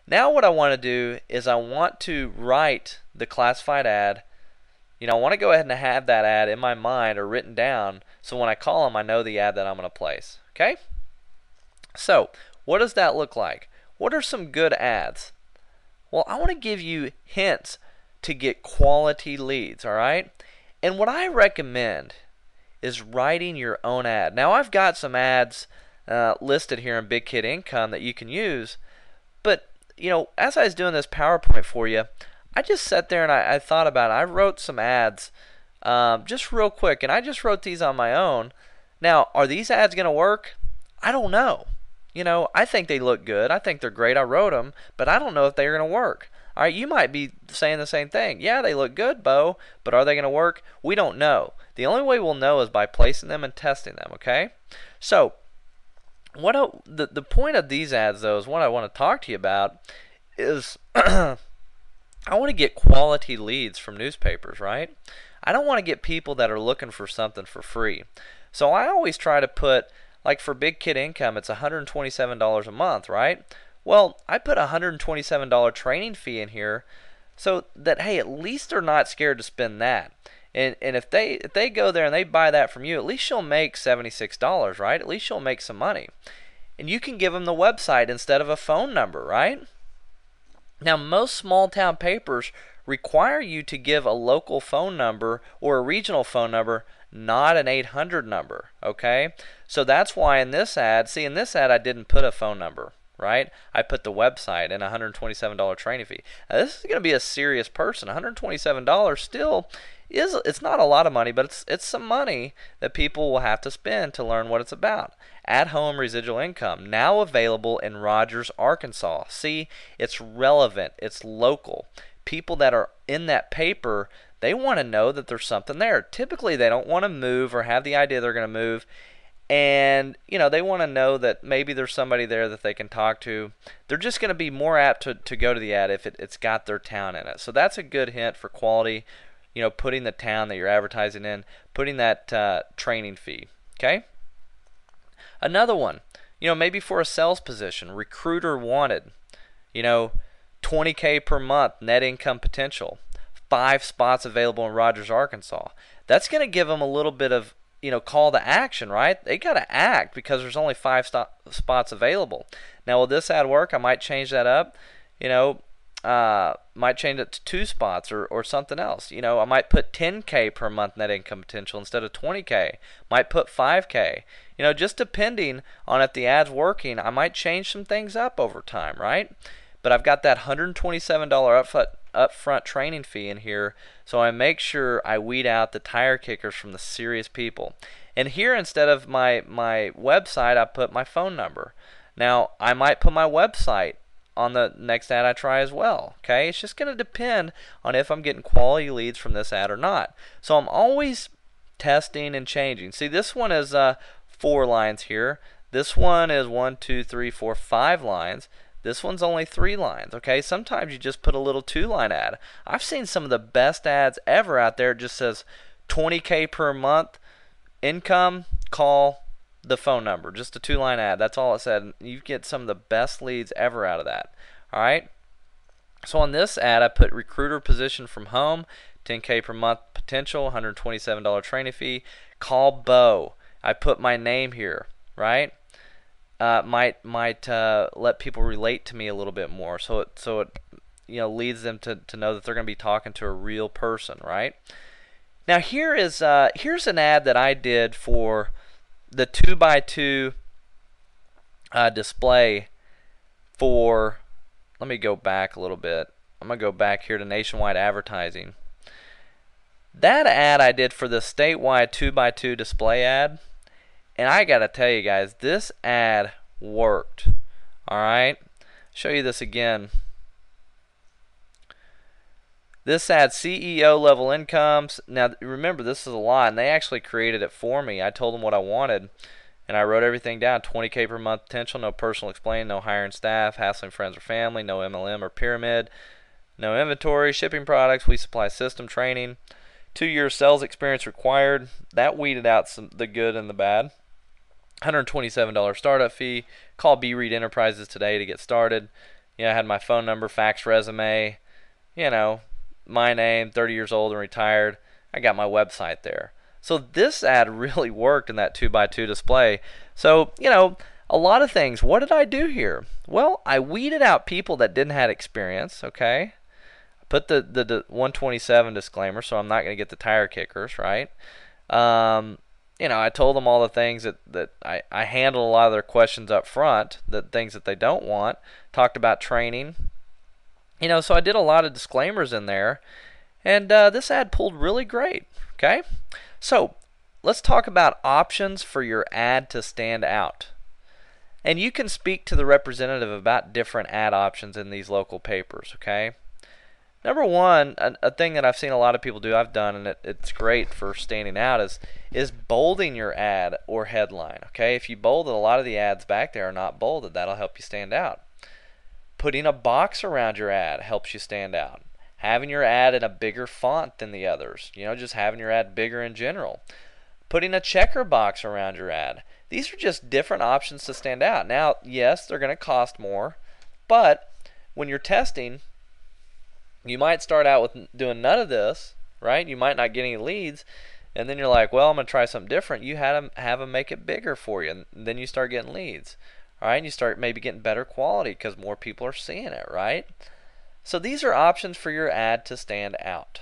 Now what I want to do is I want to write the classified ad. I want to go ahead and have that ad in my mind or written down so when I call them I know the ad that I'm going to place. Okay? So, what does that look like? What are some good ads? Well, I want to give you hints to get quality leads, all right? And what I recommend is writing your own ad. Now, I've got some ads listed here in Big Kid Income that you can use, but as I was doing this PowerPoint for you, I just sat there and I thought about it. I wrote some ads just real quick, and I just wrote these on my own. Now, are these ads going to work? I don't know. I think they look good. I think they're great. I wrote them, but I don't know if they're going to work. All right, you might be saying the same thing. Yeah, they look good, Bo, but are they going to work? We don't know. The only way we'll know is by placing them and testing them, okay? So, the point of these ads, though, is what I want to talk to you about is I want to get quality leads from newspapers, right? I don't want to get people that are looking for something for free. So I always try to put, like for Big Kid Income, it's $127 a month, right? Well, I put a $127 training fee in here so that, hey, at least they're not scared to spend that. And if they go there and they buy that from you, at least you'll make $76, right? At least you'll make some money. And you can give them the website instead of a phone number, right? Now, most small town papers require you to give a local phone number or a regional phone number, not an 800 number, okay? So that's why in this ad, I didn't put a phone number, right? I put the website and a $127 training fee. Now, this is going to be a serious person. $127 still it's not a lot of money, but it's some money that people will have to spend to learn what it's about. At-home residual income, now available in Rogers, Arkansas. See, it's relevant, it's local. People that are in that paper, they want to know that there's something there. Typically, they don't want to move or have the idea they're going to move, and they want to know that maybe there's somebody there that they can talk to. They're just going to be more apt to go to the ad if it's got their town in it. So that's a good hint for quality. Putting the town that you're advertising in, putting that training fee. Okay? Another one, maybe for a sales position, recruiter wanted, 20K per month net income potential, 5 spots available in Rogers, Arkansas. That's going to give them a little bit of, call to action, right? They got to act because there's only 5 spots available. Now, will this ad work? I might change that up. Might change it to 2 spots or something else. I might put 10K per month net income potential instead of 20K. Might put 5K. Just depending on if the ad's working, I might change some things up over time, right? But I've got that $127 upfront training fee in here, so I make sure I weed out the tire kickers from the serious people. And here, instead of my website, I put my phone number. Now, I might put my website on the next ad I try as well. Okay, it's just going to depend on if I'm getting quality leads from this ad or not. So I'm always testing and changing. See, this one is 4 lines here. This one is 1, 2, 3, 4, 5 lines. This one's only 3 lines. Okay, sometimes you just put a little 2-line ad. I've seen some of the best ads ever out there. It just says 20K per month income, call the phone number, just a 2-line ad. That's all it said. You get some of the best leads ever out of that. All right. So on this ad, I put recruiter position from home, 10K per month potential, $127 training fee. Call Bo. I put my name here, right? Might let people relate to me a little bit more. So it leads them to know that they're going to be talking to a real person, right? Now here's an ad that I did for the 2x2 display for, let me go back a little bit. I'm going to go back here to nationwide advertising. That ad I did for the statewide 2x2 display ad, and I got to tell you guys, this ad worked. Alright, show you this again. This ad, CEO level incomes. Now remember, this is a lot, and they actually created it for me. I told them what I wanted, and I wrote everything down. 20K per month potential, no personal explain, no hiring staff, hassling friends or family, no MLM or pyramid, no inventory, shipping products, we supply system training, 2 years sales experience required. That weeded out the good and the bad. $127 startup fee. Call B Read Enterprises today to get started. You know, I had my phone number, fax, resume, you know, my name, 30 years old and retired. I got my website there. So this ad really worked in that 2x2 display. So, you know, a lot of things. What did I do here? Well, I weeded out people that didn't have experience, okay? I put the 127 disclaimer, so I'm not going to get the tire kickers, right? You know, I told them all the things that I handled a lot of their questions up front, the things that they don't want. Talked about training. You know, so I did a lot of disclaimers in there, and this ad pulled really great, okay? So let's talk about options for your ad to stand out. And you can speak to the representative about different ad options in these local papers, okay? Number one, a thing that I've seen a lot of people do, I've done, and it's great for standing out, is bolding your ad or headline, okay? If you bold it, a lot of the ads back there are not bolded. That'll help you stand out. Putting a box around your ad helps you stand out. Having your ad in a bigger font than the others, you know, just having your ad bigger in general. Putting a checker box around your ad. These are just different options to stand out. Now, yes, they're going to cost more, but when you're testing, you might start out with doing none of this, right? You might not get any leads, and then you're like, well, I'm going to try something different. You have them make it bigger for you, and then you start getting leads. All right, and you start maybe getting better quality because more people are seeing it, right? So these are options for your ad to stand out.